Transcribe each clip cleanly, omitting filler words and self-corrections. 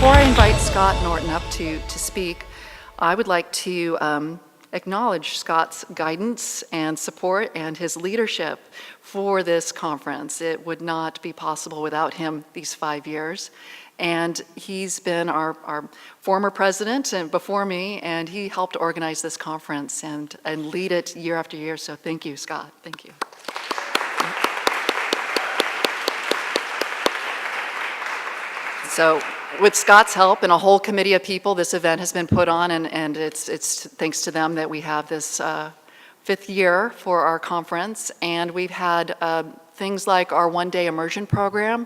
Before I invite Scott Norton up to speak, I would like to acknowledge Scott's guidance and support and his leadership for this conference. It would not be possible without him these 5 years. And he's been our former president and before me, and he helped organize this conference and lead it year after year. So thank you, Scott. Thank you. So with Scott's help and a whole committee of people, this event has been put on, and it's thanks to them that we have this 5th year for our conference. And we've had things like our one-day immersion program.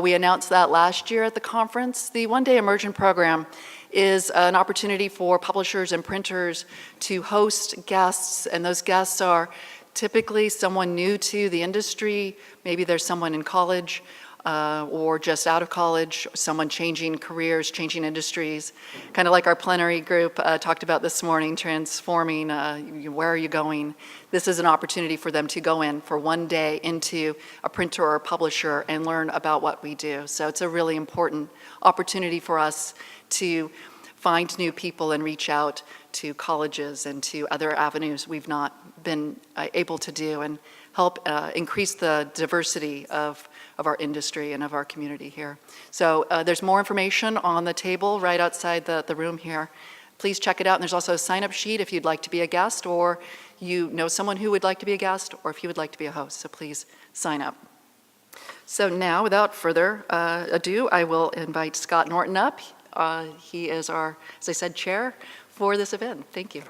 We announced that last year at the conference. The one-day immersion program is an opportunity for publishers and printers to host guests, and those guests are typically someone new to the industry. Maybe there's someone in college or just out of college, someone changing careers, changing industries, kind of like our plenary group talked about this morning, transforming, where are you going? This is an opportunity for them to go in for one day into a printer or a publisher and learn about what we do. So it's a really important opportunity for us to find new people and reach out to colleges and to other avenues we've not been able to do, and help increase the diversity of our industry and of our community here. So there's more information on the table right outside the room here. Please check it out. And there's also a sign-up sheet if you'd like to be a guest, or you know someone who would like to be a guest, or if you would like to be a host. So please sign up. So now, without further ado, I will invite Scott Norton up. He is our, as I said, chair for this event. Thank you.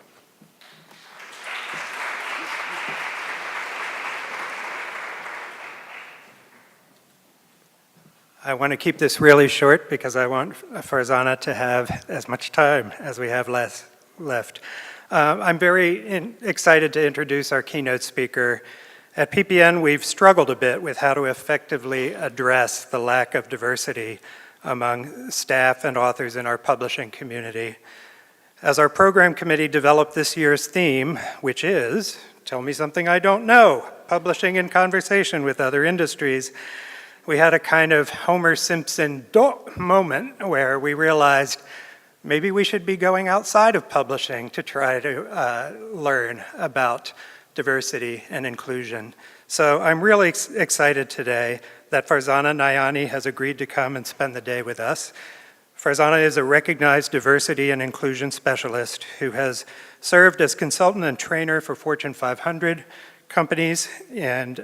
I want to keep this really short because I want Farzana to have as much time as we have left. I'm very excited to introduce our keynote speaker. At PPN, we've struggled a bit with how to effectively address the lack of diversity among staff and authors in our publishing community. As our program committee developed this year's theme, which is, tell me something I don't know, publishing in conversation with other industries, we had a kind of Homer Simpson moment where we realized maybe we should be going outside of publishing to try to learn about diversity and inclusion. So I'm really excited today that Farzana Nayani has agreed to come and spend the day with us. Farzana is a recognized diversity and inclusion specialist who has served as consultant and trainer for Fortune 500 companies, and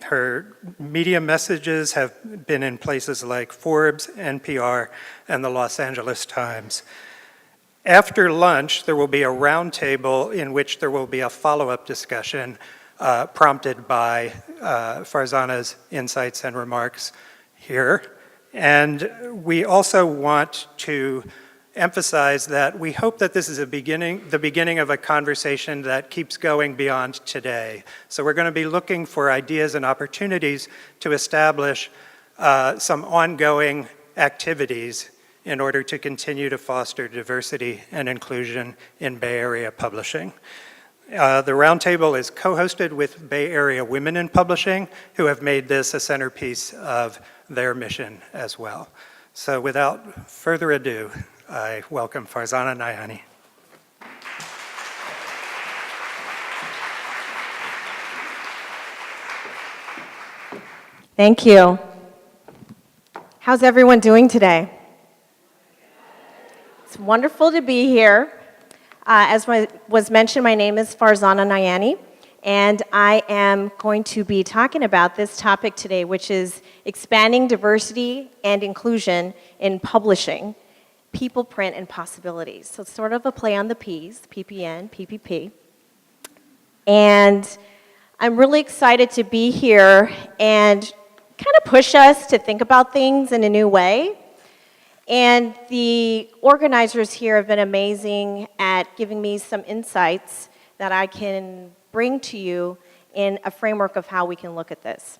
her media messages have been in places like Forbes, NPR, and the Los Angeles Times. After lunch, there will be a roundtable in which there will be a follow-up discussion prompted by Farzana's insights and remarks here. And we also want to emphasize that we hope that this is the beginning of a conversation that keeps going beyond today. So we're going to be looking for ideas and opportunities to establish some ongoing activities in order to continue to foster diversity and inclusion in Bay Area publishing. The roundtable is co-hosted with Bay Area Women in Publishing, who have made this a centerpiece of their mission as well. So without further ado, I welcome Farzana Nayani. Thank you. How's everyone doing today? It's wonderful to be here. As was mentioned, my name is Farzana Nayani, and I am going to be talking about this topic today, which is expanding diversity and inclusion in publishing, people, print, and possibilities. So it's sort of a play on the P's, PPN, PPP. And I'm really excited to be here and kind of push us to think about things in a new way. And the organizers here have been amazing at giving me some insights that I can bring to you in a framework of how we can look at this.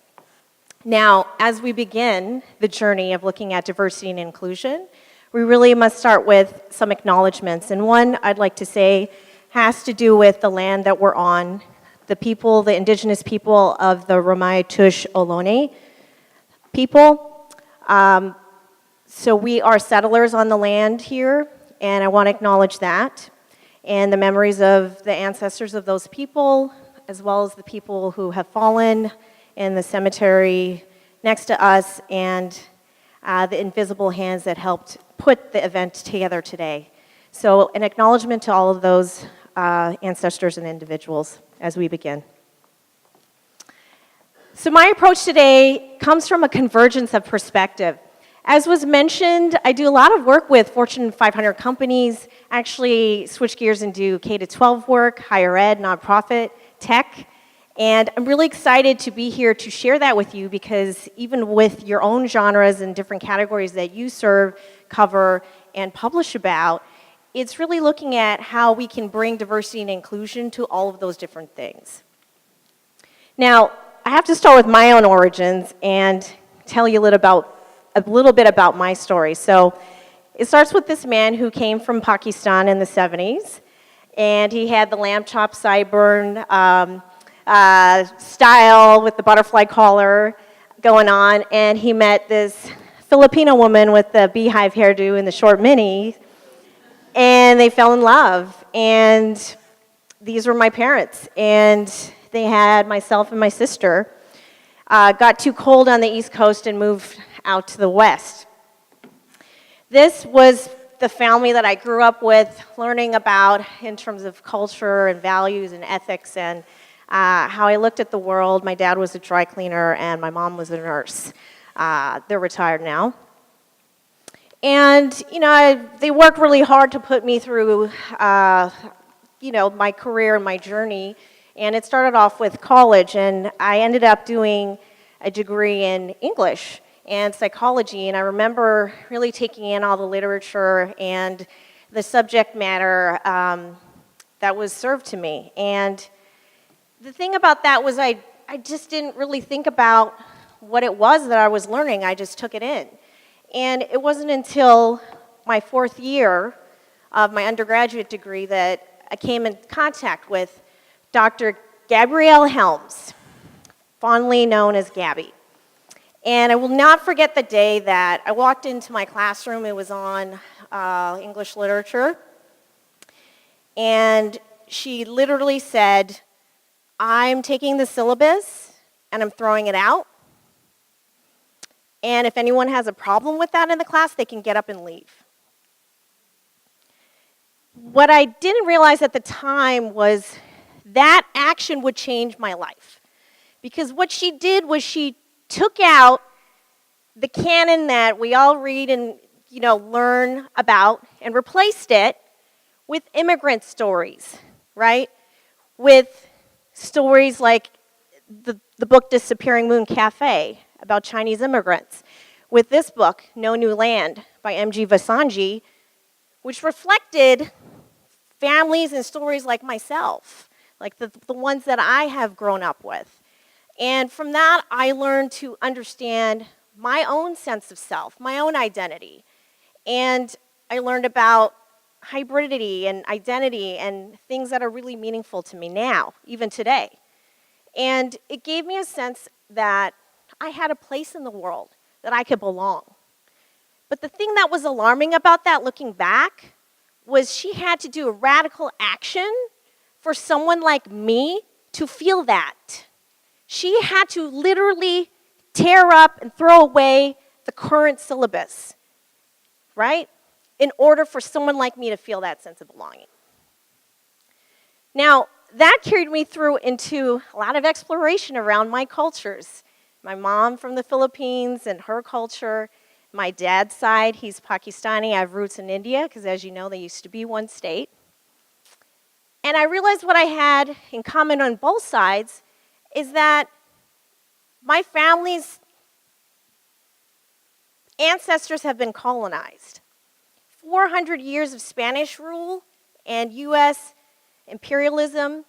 Now, as we begin the journey of looking at diversity and inclusion, we really must start with some acknowledgments. And one I'd like to say has to do with the land that we're on, the people, the indigenous people of the Ramaytush Ohlone people. So we are settlers on the land here, and I want to acknowledge that, and the memories of the ancestors of those people, as well as the people who have fallen in the cemetery next to us, and the invisible hands that helped put the event together today. So an acknowledgement to all of those ancestors and individuals as we begin. So my approach today comes from a convergence of perspective. As was mentioned, I do a lot of work with Fortune 500 companies, actually switch gears and do K-12 work, higher ed, nonprofit, tech, and I'm really excited to be here to share that with you because even with your own genres and different categories that you serve, cover, and publish about, it's really looking at how we can bring diversity and inclusion to all of those different things. Now, I have to start with my own origins and tell you a little bit about my story. So it starts with this man who came from Pakistan in the 70s, and he had the lamb chop sideburn style with the butterfly collar going on, and he met this Filipino woman with the beehive hairdo and the short mini, and they fell in love. And these were my parents, and they had myself and my sister. Got too cold on the East Coast and moved out to the West. This was the family that I grew up with, learning about in terms of culture and values and ethics and how I looked at the world. My dad was a dry cleaner and my mom was a nurse. They're retired now. And, they worked really hard to put me through, my career and my journey. And it started off with college, and I ended up doing a degree in English and psychology, and I remember really taking in all the literature and the subject matter that was served to me. And the thing about that was I just didn't really think about what it was that I was learning. I just took it in. And it wasn't until my 4th year of my undergraduate degree that I came in contact with Dr. Gabrielle Helms, fondly known as Gabby. And I will not forget the day that I walked into my classroom. It was on English literature. And she literally said, "I'm taking the syllabus and I'm throwing it out. And if anyone has a problem with that in the class, they can get up and leave." What I didn't realize at the time was that action would change my life. Because what she did was she took out the canon that we all read and learn about and replaced it with immigrant stories, right? With stories like the book Disappearing Moon Cafe about Chinese immigrants. With this book, No New Land by M.G. Vasanji, which reflected families and stories like myself, like the ones that I have grown up with. And from that, I learned to understand my own sense of self, my own identity. And I learned about hybridity and identity and things that are really meaningful to me now, even today. And it gave me a sense that I had a place in the world, that I could belong. But the thing that was alarming about that, looking back, was she had to do a radical action for someone like me to feel that. She had to literally tear up and throw away the current syllabus, right? In order for someone like me to feel that sense of belonging. Now, that carried me through into a lot of exploration around my cultures. My mom from the Philippines and her culture. My dad's side, he's Pakistani. I have roots in India, because as you know, they used to be one state. And I realized what I had in common on both sides is that my family's ancestors have been colonized. 400 years of Spanish rule and U.S. imperialism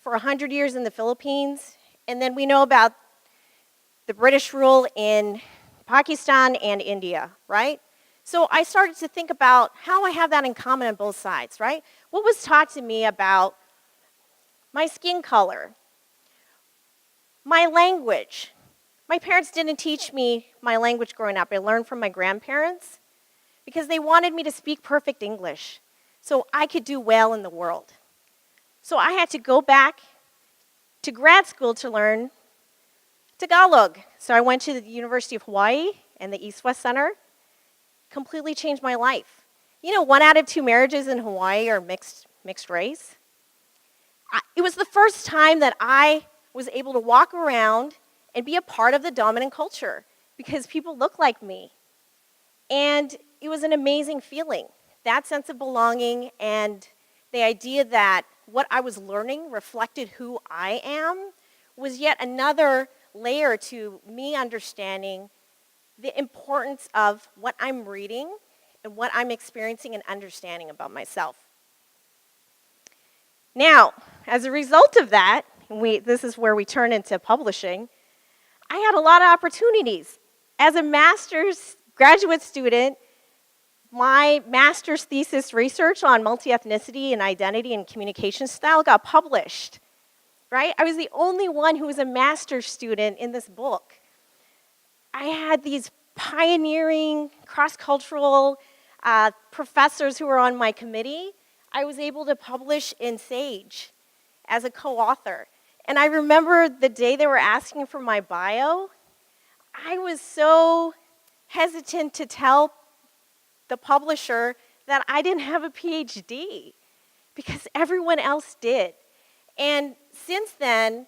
for 100 years in the Philippines. And then we know about the British rule in Pakistan and India, right? So I started to think about how I have that in common on both sides, right? What was taught to me about my skin color, my language, My parents didn't teach me my language growing up. I learned from my grandparents because they wanted me to speak perfect English so I could do well in the world. So I had to go back to grad school to learn Tagalog. So I went to the University of Hawaii and the East-West Center. Completely changed my life. You know, 1 out of 2 marriages in Hawaii are mixed race. It was the first time that I was able to walk around and be a part of the dominant culture because people look like me. And it was an amazing feeling. That sense of belonging and the idea that what I was learning reflected who I am was yet another layer to me understanding the importance of what I'm reading and what I'm experiencing and understanding about myself. Now, as a result of that, this is where we turn into publishing, I had a lot of opportunities. As a master's graduate student, my master's thesis research on multi-ethnicity and identity and communication style got published, right? I was the only one who was a master's student in this book. I had these pioneering cross-cultural professors who were on my committee. I was able to publish in Sage as a co-author. And I remember the day they were asking for my bio, I was so hesitant to tell the publisher that I didn't have a PhD because everyone else did. And since then,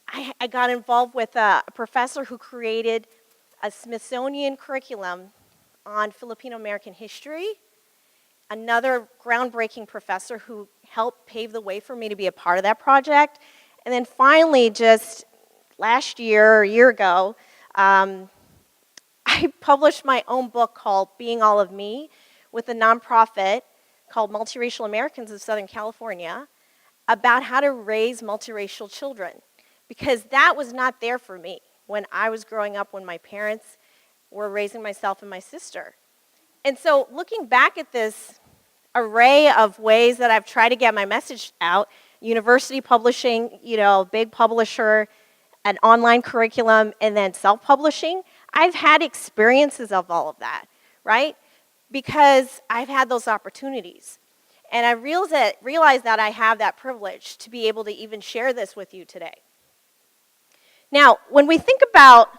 I got involved with a professor who created a Smithsonian curriculum on Filipino American history, another groundbreaking professor who helped pave the way for me to be a part of that project. And then finally, just last year, or a year ago, I published my own book called Being All of Me with a nonprofit called Multiracial Americans of Southern California about how to raise multiracial children. Because that was not there for me when I was growing up, when my parents were raising myself and my sister. And so looking back at this array of ways that I've tried to get my message out, university publishing, you know, big publisher, an online curriculum, and then self-publishing, I've had experiences of all of that, right? Because I've had those opportunities. And I realized that I have that privilege to be able to even share this with you today. Now, when we think about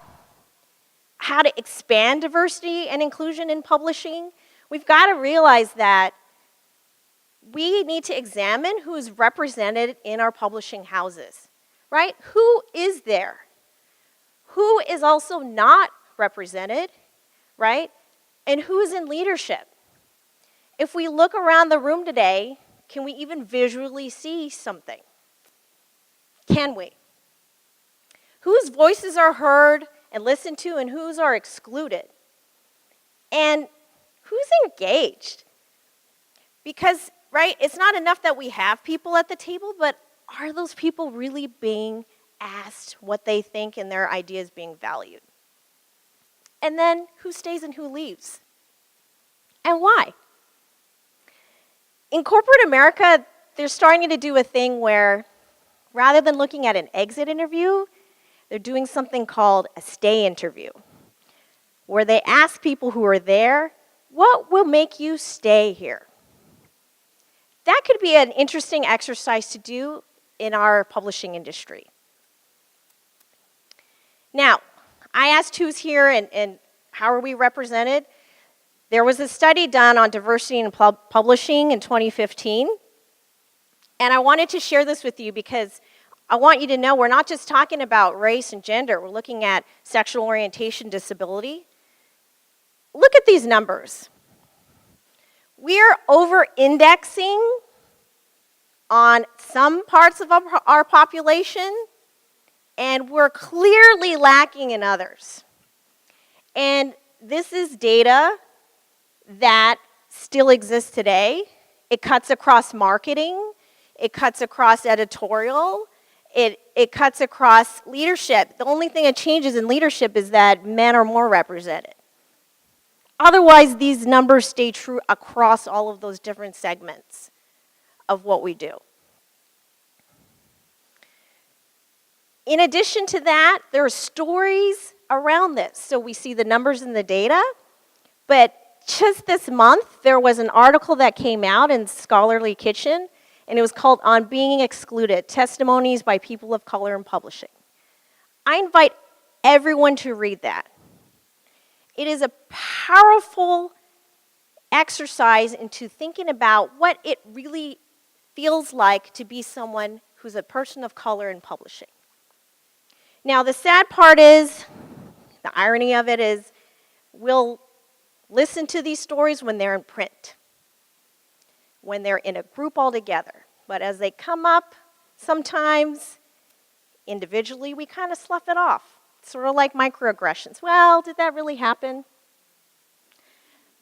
how to expand diversity and inclusion in publishing, we've got to realize that we need to examine who is represented in our publishing houses, right? Who is there? Who is also not represented, right? And who is in leadership? If we look around the room today, can we even visually see something? Can we? Whose voices are heard and listened to and whose are excluded? And who's engaged? Because, right, it's not enough that we have people at the table, but are those people really being asked what they think and their ideas being valued? And then who stays and who leaves? And why? In corporate America, they're starting to do a thing where rather than looking at an exit interview, they're doing something called a stay interview, where they ask people who are there, what will make you stay here? That could be an interesting exercise to do in our publishing industry. Now, I asked who's here and how are we represented. There was a study done on diversity in publishing in 2015, and I wanted to share this with you because I want you to know we're not just talking about race and gender, we're looking at sexual orientation, disability. Look at these numbers. We're over-indexing on some parts of our population, and we're clearly lacking in others. And this is data that still exists today. It cuts across marketing, it cuts across editorial, it cuts across leadership. The only thing that changes in leadership is that men are more represented. Otherwise, these numbers stay true across all of those different segments of what we do. In addition to that, there are stories around this. So we see the numbers and the data, but just this month, there was an article that came out in Scholarly Kitchen, and it was called On Being Excluded, Testimonies by People of Color in Publishing. I invite everyone to read that. It is a powerful exercise into thinking about what it really feels like to be someone who's a person of color in publishing. Now, the sad part is, the irony of it is, we'll listen to these stories when they're in print, when they're in a group all together. But as they come up, sometimes individually, we kind of slough it off. Sort of like microaggressions. Well, did that really happen?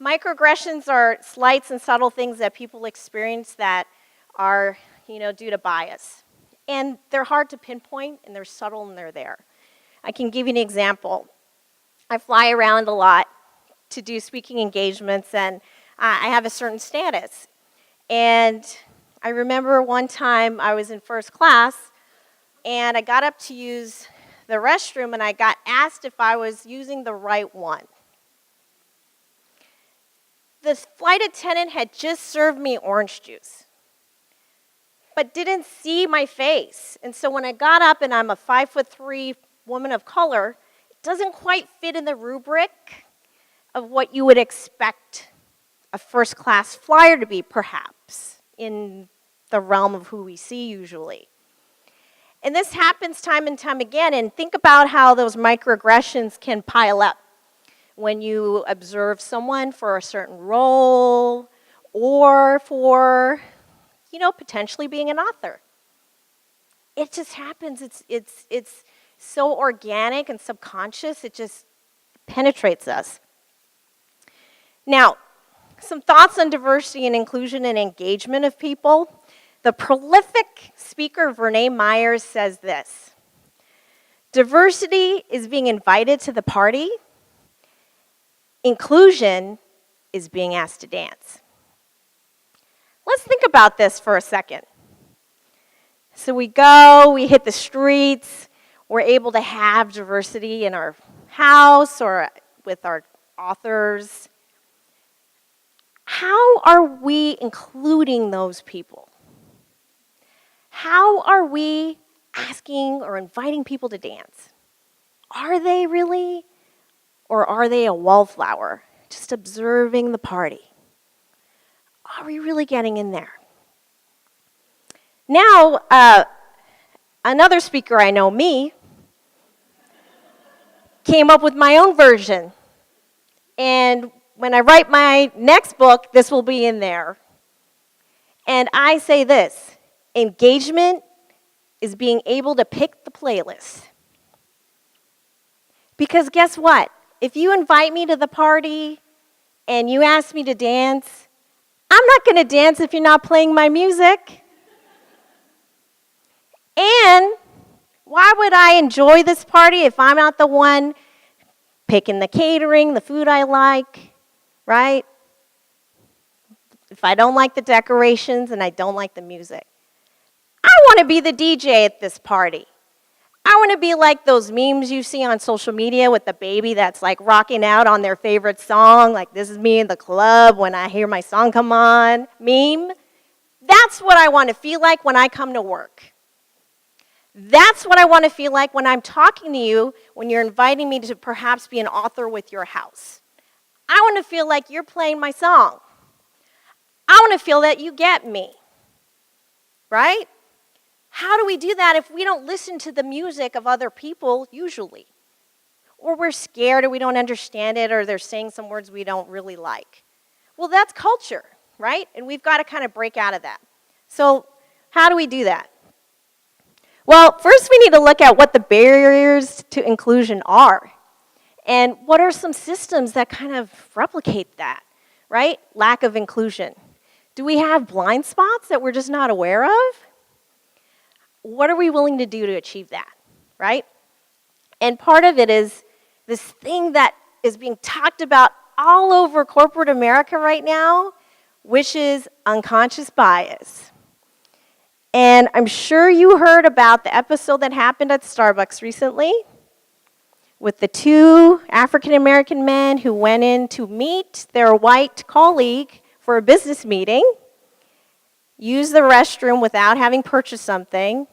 Microaggressions are slights and subtle things that people experience that are, due to bias. And they're hard to pinpoint, and they're subtle, and they're there. I can give you an example. I fly around a lot to do speaking engagements, and I have a certain status. And I remember one time I was in first class, and I got up to use the restroom, and I got asked if I was using the right one. The flight attendant had just served me orange juice, but didn't see my face. And so when I got up, and I'm a 5'3" woman of color, it doesn't quite fit in the rubric of what you would expect a first-class flyer to be, perhaps, in the realm of who we see usually. And this happens time and time again, and think about how those microaggressions can pile up when you observe someone for a certain role or for, potentially being an author. It just happens. It's so organic and subconscious, it just penetrates us. Now, some thoughts on diversity and inclusion and engagement of people. The prolific speaker Vernae Myers says this: diversity is being invited to the party. Inclusion is being asked to dance. Let's think about this for a second. So we hit the streets, we're able to have diversity in our house or with our authors. How are we including those people? How are we asking or inviting people to dance? Are they really? Or are they a wallflower, just observing the party? Are we really getting in there? Now, another speaker I know, me, came up with my own version. And when I write my next book, this will be in there. And I say this: engagement is being able to pick the playlist. Because guess what? If you invite me to the party and you ask me to dance, I'm not going to dance if you're not playing my music. And why would I enjoy this party if I'm not the one picking the catering, the food I like, right? If I don't like the decorations and I don't like the music. I want to be the DJ at this party. I want to be like those memes you see on social media with the baby that's like rocking out on their favorite song, like this is me in the club when I hear my song come on, meme. That's what I want to feel like when I come to work. That's what I want to feel like when I'm talking to you, when you're inviting me to perhaps be an author with your house. I want to feel like you're playing my song. I want to feel that you get me, right? How do we do that if we don't listen to the music of other people usually? Or we're scared or we don't understand it or they're saying some words we don't really like. Well, that's culture, right? And we've got to kind of break out of that. So how do we do that? Well, first we need to look at what the barriers to inclusion are. And what are some systems that kind of replicate that, right? Lack of inclusion. Do we have blind spots that we're just not aware of? What are we willing to do to achieve that, right? And part of it is this thing that is being talked about all over corporate America right now, which is unconscious bias. And I'm sure you heard about the episode that happened at Starbucks recently with the two African American men who went in to meet their white colleague for a business meeting, used the restroom without having purchased something,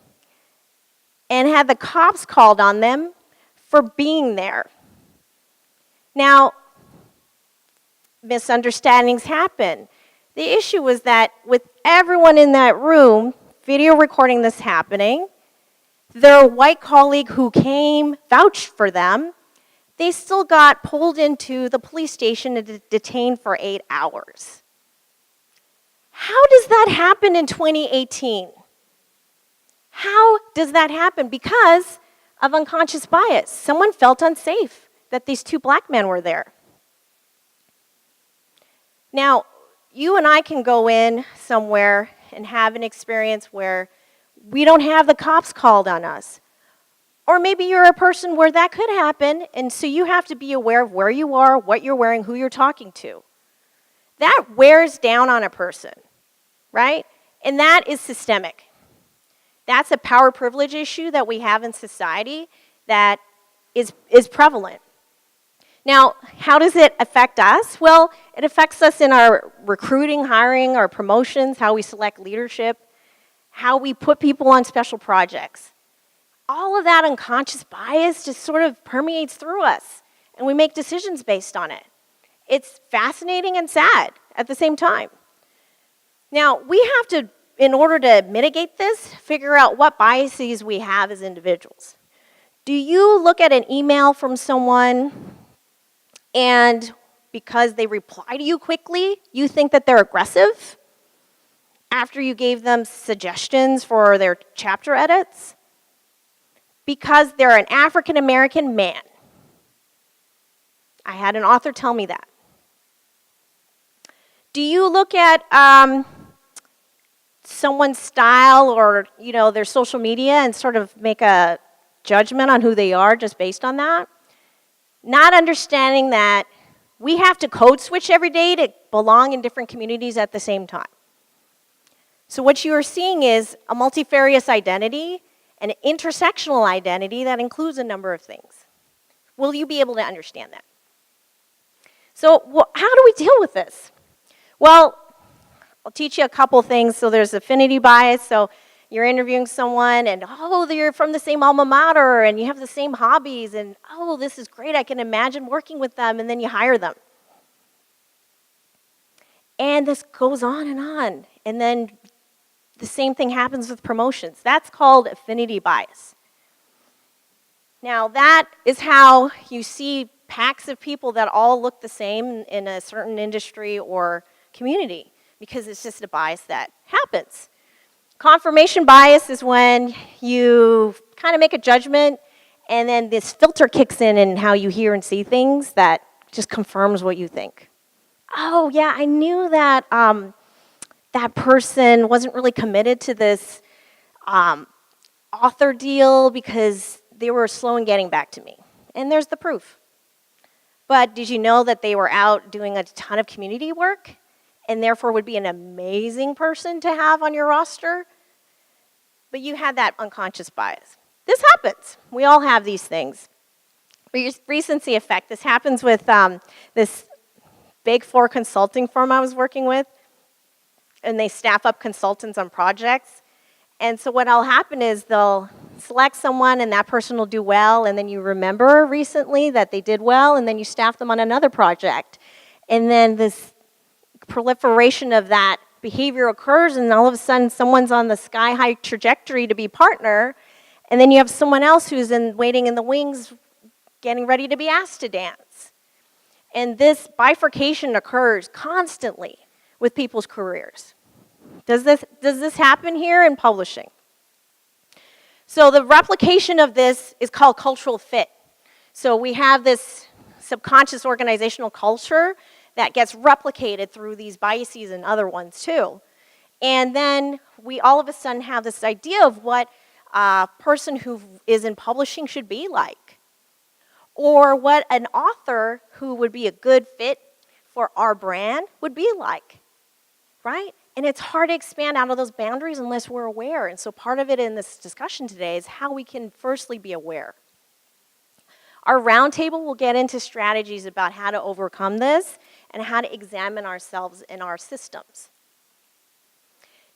and had the cops called on them for being there. Now, misunderstandings happen. The issue was that with everyone in that room video recording this happening, their white colleague who came vouched for them, they still got pulled into the police station and detained for 8 hours. How does that happen in 2018? How does that happen? Because of unconscious bias. Someone felt unsafe that these two black men were there. Now, you and I can go in somewhere and have an experience where we don't have the cops called on us. Or maybe you're a person where that could happen, and so you have to be aware of where you are, what you're wearing, who you're talking to. That wears down on a person, right? And that is systemic. That's a power privilege issue that we have in society that is prevalent. Now, how does it affect us? Well, it affects us in our recruiting, hiring, our promotions, how we select leadership, how we put people on special projects. All of that unconscious bias just sort of permeates through us, and we make decisions based on it. It's fascinating and sad at the same time. Now, we have to, in order to mitigate this, figure out what biases we have as individuals. Do you look at an email from someone and because they reply to you quickly, you think that they're aggressive after you gave them suggestions for their chapter edits? Because they're an African American man. I had an author tell me that. Do you look at someone's style or their social media and sort of make a judgment on who they are just based on that? Not understanding that we have to code switch every day to belong in different communities at the same time. So what you are seeing is a multifarious identity, an intersectional identity that includes a number of things. Will you be able to understand that? So how do we deal with this? Well, I'll teach you a couple things. So there's affinity bias. So you're interviewing someone and, they're from the same alma mater and you have the same hobbies and, this is great. I can imagine working with them, and then you hire them. And this goes on. And then the same thing happens with promotions. That's called affinity bias. Now, that is how you see packs of people that all look the same in a certain industry or community, because it's just a bias that happens. Confirmation bias is when you kind of make a judgment and then this filter kicks in how you hear and see things that just confirms what you think. Oh, yeah, I knew that that person wasn't really committed to this author deal because they were slow in getting back to me. And there's the proof. But did you know that they were out doing a ton of community work and therefore would be an amazing person to have on your roster? But you had that unconscious bias. This happens. We all have these things. Recency effect. This happens with this Big Four consulting firm I was working with, and they staff up consultants on projects. And so what'll happen is they'll select someone and that person will do well, and then you remember recently that they did well, and then you staff them on another project. And then this proliferation of that behavior occurs, and all of a sudden someone's on the sky-high trajectory to be partner, and then you have someone else who's waiting in the wings getting ready to be asked to dance. And this bifurcation occurs constantly with people's careers. Does this happen here in publishing? So the replication of this is called cultural fit. So we have this subconscious organizational culture that gets replicated through these biases and other ones too. And then we all of a sudden have this idea of what a person who is in publishing should be like, or what an author who would be a good fit for our brand would be like, right? And it's hard to expand out of those boundaries unless we're aware. And so part of it in this discussion today is how we can firstly be aware. Our roundtable will get into strategies about how to overcome this and how to examine ourselves and our systems.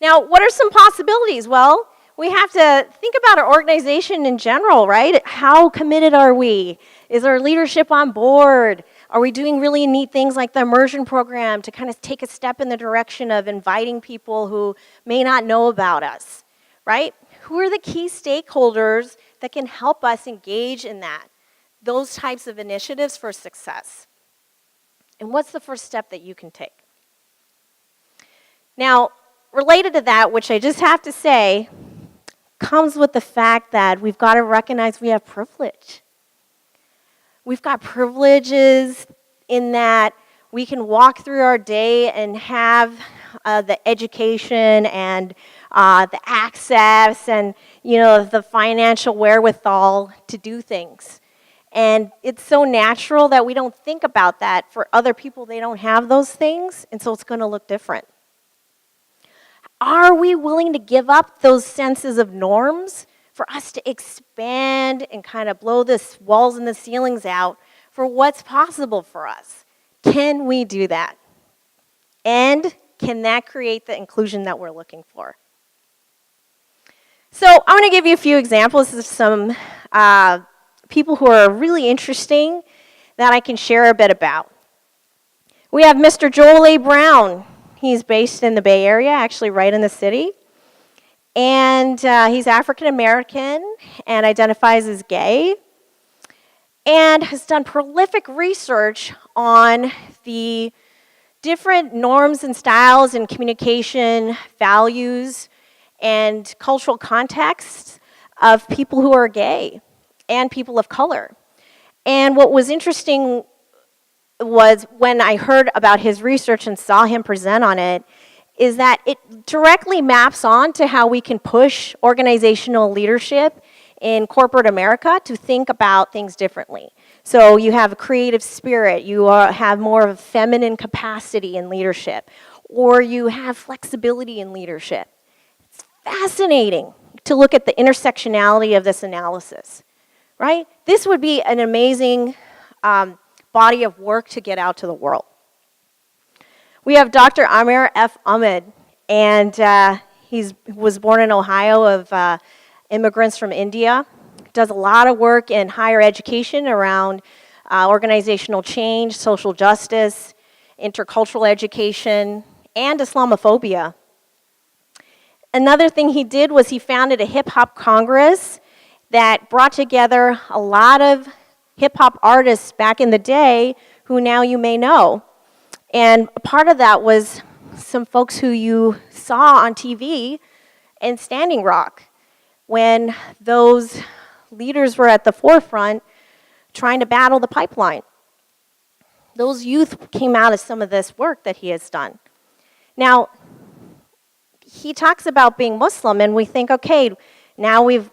Now, what are some possibilities? Well, we have to think about our organization in general, right? How committed are we? Is our leadership on board? Are we doing really neat things like the immersion program to kind of take a step in the direction of inviting people who may not know about us, right? Who are the key stakeholders that can help us engage in that? Those types of initiatives for success. And what's the first step that you can take? Now, related to that, which I just have to say, comes with the fact that we've got to recognize we have privilege. We've got privileges in that we can walk through our day and have the education and the access and the financial wherewithal to do things. And it's so natural that we don't think about that. For other people, they don't have those things, and so it's going to look different. Are we willing to give up those senses of norms for us to expand and kind of blow the walls and the ceilings out for what's possible for us? Can we do that? And can that create the inclusion that we're looking for? So I'm going to give you a few examples of some people who are really interesting that I can share a bit about. We have Mr. Joel A. Brown. He's based in the Bay Area, actually right in the city. And he's African American and identifies as gay and has done prolific research on the different norms and styles and communication values and cultural contexts of people who are gay and people of color. And what was interesting was when I heard about his research and saw him present on it, is that it directly maps on to how we can push organizational leadership in corporate America to think about things differently. So you have a creative spirit, you have more of a feminine capacity in leadership, or you have flexibility in leadership. It's fascinating to look at the intersectionality of this analysis, right? This would be an amazing body of work to get out to the world. We have Dr. Amir F. Ahmed, and he was born in Ohio of immigrants from India. Does a lot of work in higher education around organizational change, social justice, intercultural education, and Islamophobia. Another thing he did was he founded a hip-hop congress that brought together a lot of hip-hop artists back in the day who now you may know. And a part of that was some folks who you saw on TV in Standing Rock when those leaders were at the forefront trying to battle the pipeline. Those youth came out of some of this work that he has done. Now, he talks about being Muslim, and we think, okay, now we've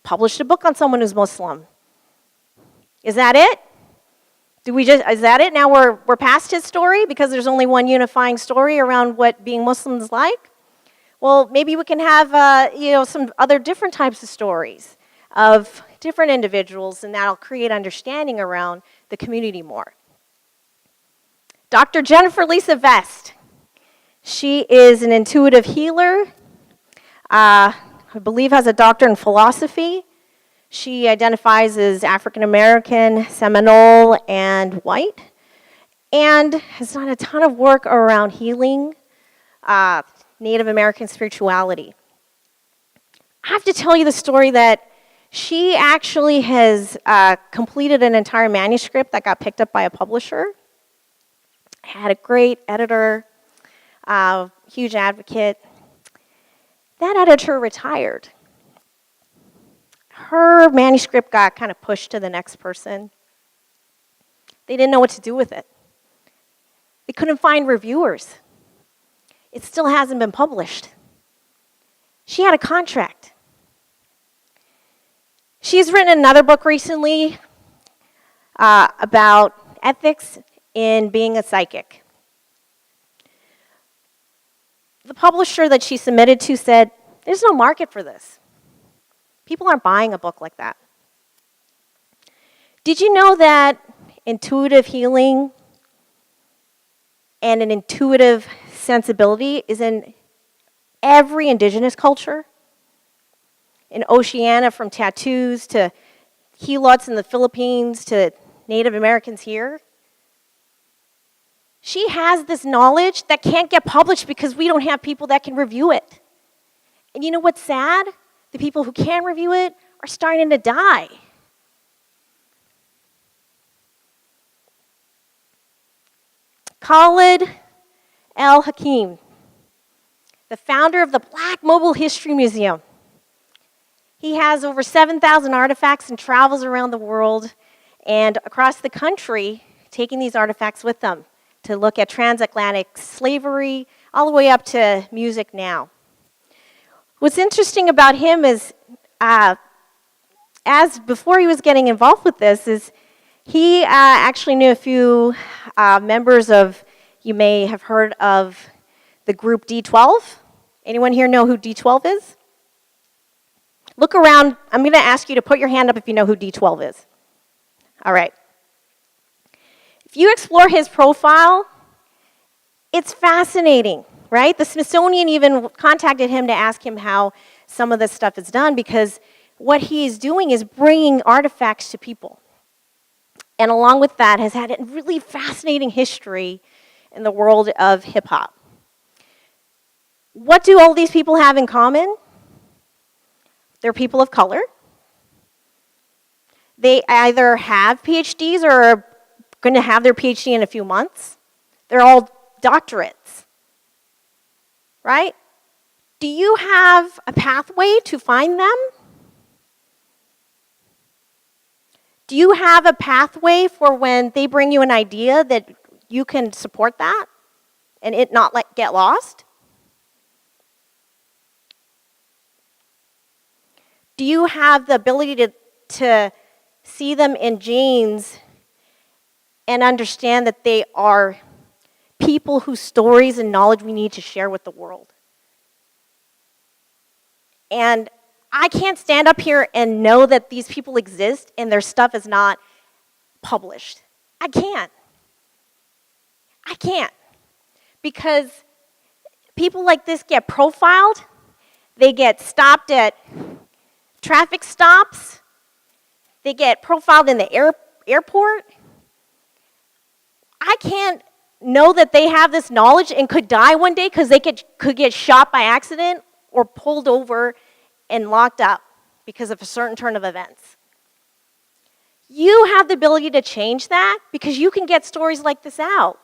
published a book on someone who's Muslim. Is that it? Is that it? Now we're past his story because there's only one unifying story around what being Muslim is like? Well, maybe we can have some other different types of stories of different individuals, and that'll create understanding around the community more. Dr. Jennifer Lisa Vest. She is an intuitive healer. I believe has a doctorate in philosophy. She identifies as African American, Seminole, and white, and has done a ton of work around healing Native American spirituality. I have to tell you the story that she actually has completed an entire manuscript that got picked up by a publisher. Had a great editor, huge advocate. That editor retired. Her manuscript got kind of pushed to the next person. They didn't know what to do with it. They couldn't find reviewers. It still hasn't been published. She had a contract. She's written another book recently about ethics in being a psychic. the publisher that she submitted to said, there's no market for this. People aren't buying a book like that. Did you know that intuitive healing and an intuitive sensibility is in every indigenous culture? In Oceania, from tattoos to helots in the Philippines to Native Americans here. She has this knowledge that can't get published because we don't have people that can review it. And you know what's sad? The people who can review it are starting to die. Khalid El-Hakim, the founder of the Black Mobile History Museum. He has over 7,000 artifacts and travels around the world and across the country, taking these artifacts with them to look at transatlantic slavery, all the way up to music now. What's interesting about him is, as before he was getting involved with this, is he actually knew a few members of, you may have heard of the group D12. Anyone here know who D12 is? Look around. I'm going to ask you to put your hand up if you know who D12 is. All right. If you explore his profile, it's fascinating, right? The Smithsonian even contacted him to ask him how some of this stuff is done, because what he is doing is bringing artifacts to people. And along with that, has had a really fascinating history in the world of hip hop. What do all these people have in common? They're people of color. They either have PhDs or are going to have their PhD in a few months. They're all doctorates, right? Do you have a pathway to find them? Do you have a pathway for when they bring you an idea that you can support that and it not get lost? Do you have the ability to see them in genes and understand that they are people whose stories and knowledge we need to share with the world? And I can't stand up here and know that these people exist and their stuff is not published. I can't. I can't. Because people like this get profiled, they get stopped at traffic stops, they get profiled in the airport. I can't know that they have this knowledge and could die one day because they could get shot by accident or pulled over and locked up because of a certain turn of events. You have the ability to change that because you can get stories like this out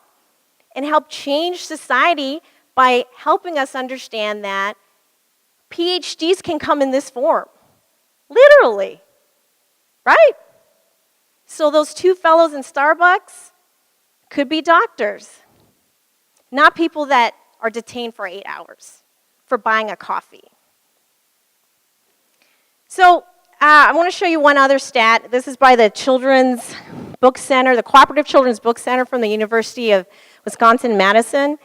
and help change society by helping us understand that PhDs can come in this form. Literally, right? So those two fellows in Starbucks could be doctors, not people that are detained for 8 hours for buying a coffee. So I want to show you one other stat. This is by the Children's Book Center, the Cooperative Children's Book Center from the University of Wisconsin-Madison.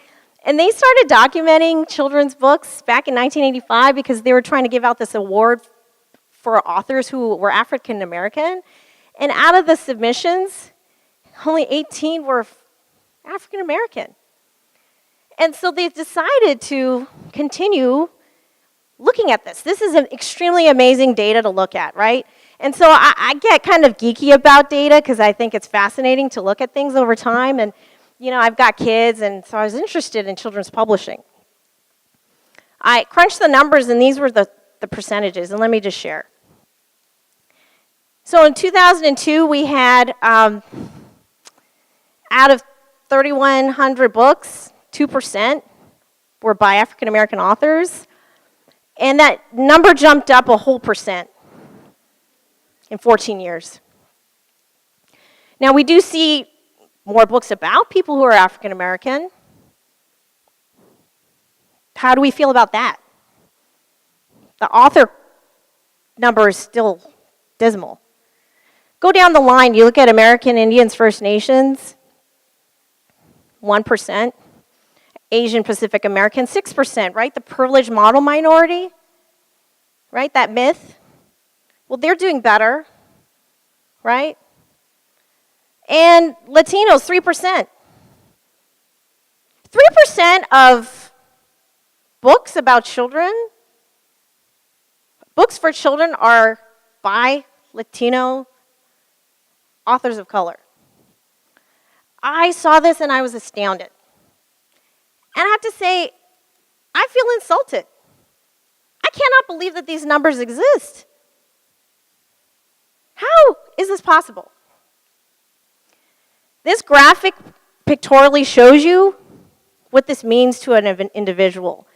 And they started documenting children's books back in 1985 because they were trying to give out this award for authors who were African American. And out of the submissions, only 18 were African American. And so they decided to continue looking at this. This is an extremely amazing data to look at, right? And so I get kind of geeky about data because I think it's fascinating to look at things over time. And, you know, I've got kids, and so I was interested in children's publishing. I crunched the numbers, and these were the percentages, and let me just share. So in 2002, we had, out of 3,100 books, 2% were by African American authors. And that number jumped up a whole percent in 14 years. Now, we do see more books about people who are African American. How do we feel about that? The author number is still dismal. Go down the line, you look at American Indians, First Nations, 1%. Asian Pacific American, 6%, right? The privileged model minority, right? That myth. Well, they're doing better, right? And Latinos, 3%. 3% of books about children, books for children are by Latino authors of color. I saw this and I was astounded. And I have to say, I feel insulted. I cannot believe that these numbers exist. How is this possible? This graphic pictorially shows you what this means to an individual.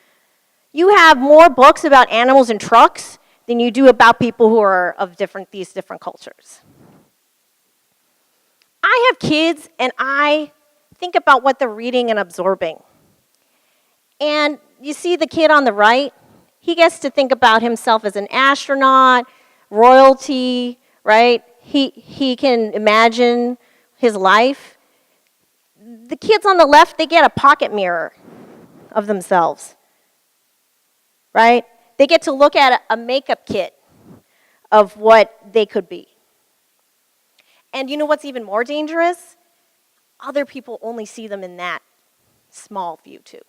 You have more books about animals and trucks than you do about people who are of these different cultures. I have kids, and I think about what they're reading and absorbing. And you see the kid on the right, he gets to think about himself as an astronaut, royalty, right? He can imagine his life. The kids on the left, they get a pocket mirror of themselves, right? They get to look at a makeup kit of what they could be. And you know what's even more dangerous? Other people only see them in that small view too.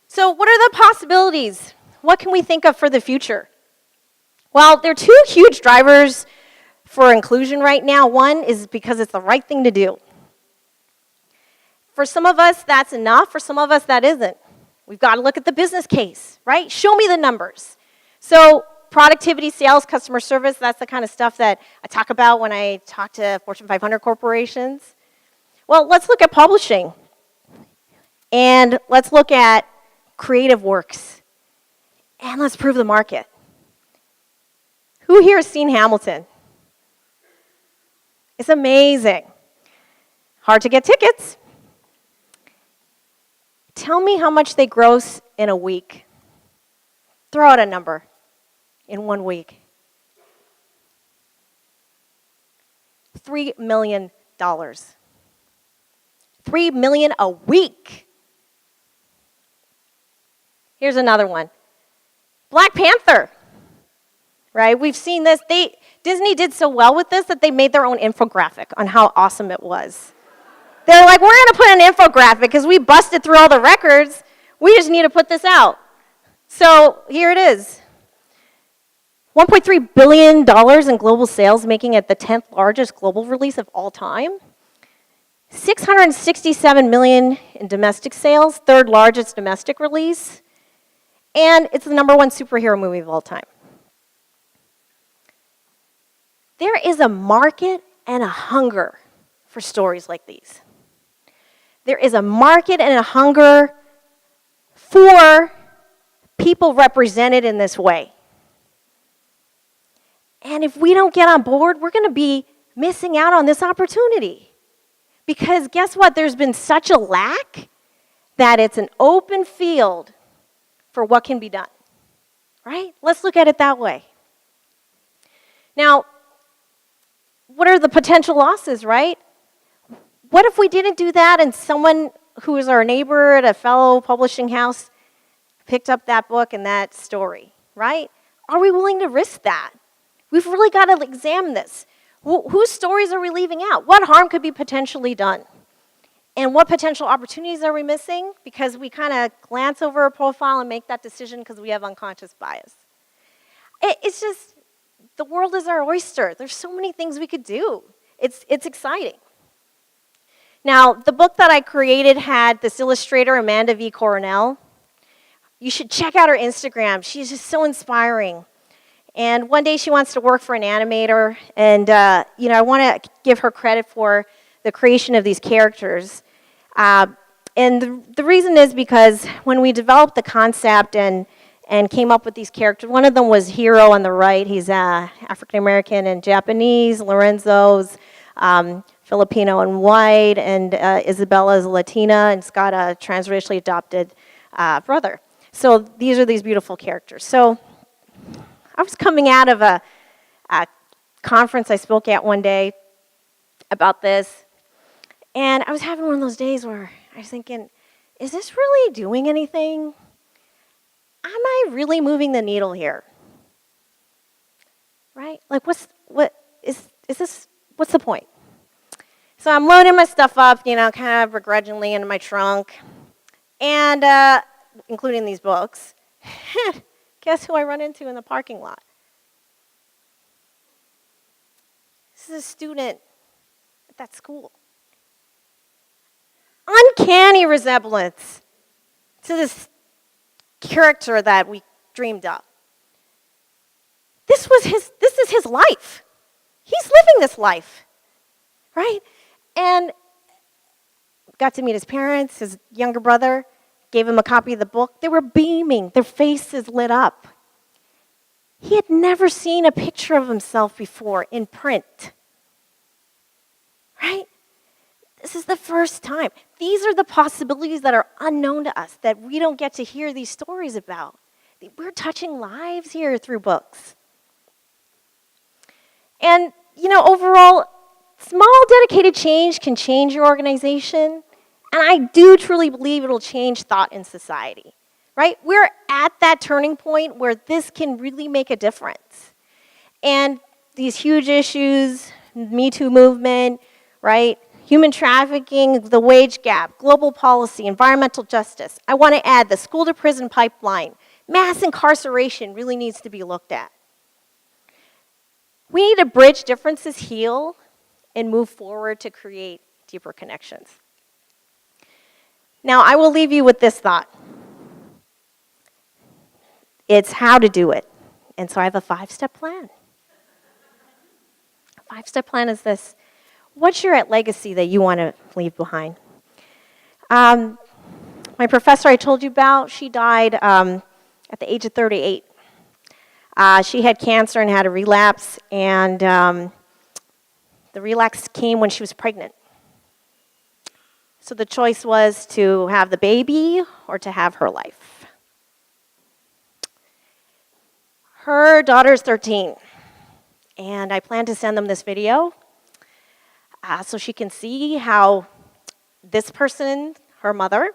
So what are the possibilities? What can we think of for the future? Well, there are two huge drivers for inclusion right now. One is because it's the right thing to do. For some of us, that's enough. For some of us, that isn't. We've got to look at the business case, right? Show me the numbers. So productivity, sales, customer service, that's the kind of stuff that I talk about when I talk to Fortune 500 corporations. Well, let's look at publishing. And let's look at creative works. And let's prove the market. Who here has seen Hamilton? It's amazing. Hard to get tickets. Tell me how much they gross in a week. Throw out a number in 1 week. $3 million. $3 million a week. Here's another one. Black Panther. Right? We've seen this. Disney did so well with this that they made their own infographic on how awesome it was. They're like, we're going to put an infographic because we busted through all the records. We just need to put this out. So here it is. $1.3 billion in global sales, making it the 10th largest global release of all time. $667 million in domestic sales, third largest domestic release. And it's the #1 superhero movie of all time. There is a market and a hunger for stories like these. There is a market and a hunger for people represented in this way. And if we don't get on board, we're going to be missing out on this opportunity. Because guess what? There's been such a lack that it's an open field for what can be done. Right? Let's look at it that way. Now, what are the potential losses, right? What if we didn't do that and someone who is our neighbor at a fellow publishing house picked up that book and that story, right? Are we willing to risk that? We've really got to examine this. Whose stories are we leaving out? What harm could be potentially done? And what potential opportunities are we missing? Because we kind of glance over a profile and make that decision because we have unconscious bias. It's just, the world is our oyster. There's so many things we could do. It's exciting. Now, the book that I created had this illustrator, Amanda V. Coronel. You should check out her Instagram. She's just so inspiring. And one day she wants to work for an animator, and I want to give her credit for the creation of these characters. And the reason is because when we developed the concept and came up with these characters, one of them was Hiro on the right. He's African American and Japanese. Lorenzo's Filipino and white, and Isabella's Latina, and it's got a transracially adopted brother. So these are these beautiful characters. So I was coming out of a conference I spoke at one day about this, and I was having one of those days where I I was thinking, is this really doing anything? Am I really moving the needle here? Right? Like, what's the point? So I'm loading my stuff up, kind of begrudgingly into my trunk, and including these books. Guess who I run into in the parking lot? This is a student at that school. Uncanny resemblance to this character that we dreamed up. This is his life. He's living this life, right? And got to meet his parents, his younger brother, gave him a copy of the book. They were beaming, their faces lit up. He had never seen a picture of himself before in print, right? This is the first time. These are the possibilities that are unknown to us, that we don't get to hear these stories about. We're touching lives here through books. And, overall, small dedicated change can change your organization. And I do truly believe it'll change thought in society, right? We're at that turning point where this can really make a difference. And these huge issues, Me Too movement, right? Human trafficking, the wage gap, global policy, environmental justice. I want to add the school-to-prison pipeline. Mass incarceration really needs to be looked at. We need to bridge differences, heal, and move forward to create deeper connections. Now, I will leave you with this thought. It's how to do it. And so I have a 5-step plan. A 5-step plan is this. What's your legacy that you want to leave behind? My professor I told you about, she died at the age of 38. She had cancer and had a relapse, and the relapse came when she was pregnant. So the choice was to have the baby or to have her life. Her daughter's 13, and I plan to send them this video so she can see how this person, her mother,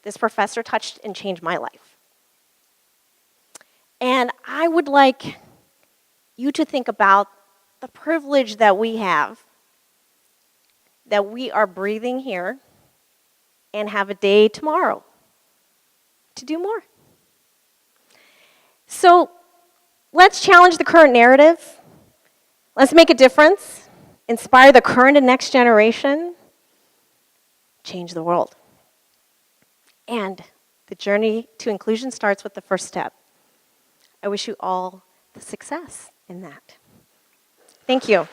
this professor touched and changed my life. And I would like you to think about the privilege that we have, that we are breathing here and have a day tomorrow to do more. So let's challenge the current narrative. Let's make a difference, inspire the current and next generation, change the world. And the journey to inclusion starts with the first step. I wish you all the success in that. Thank you.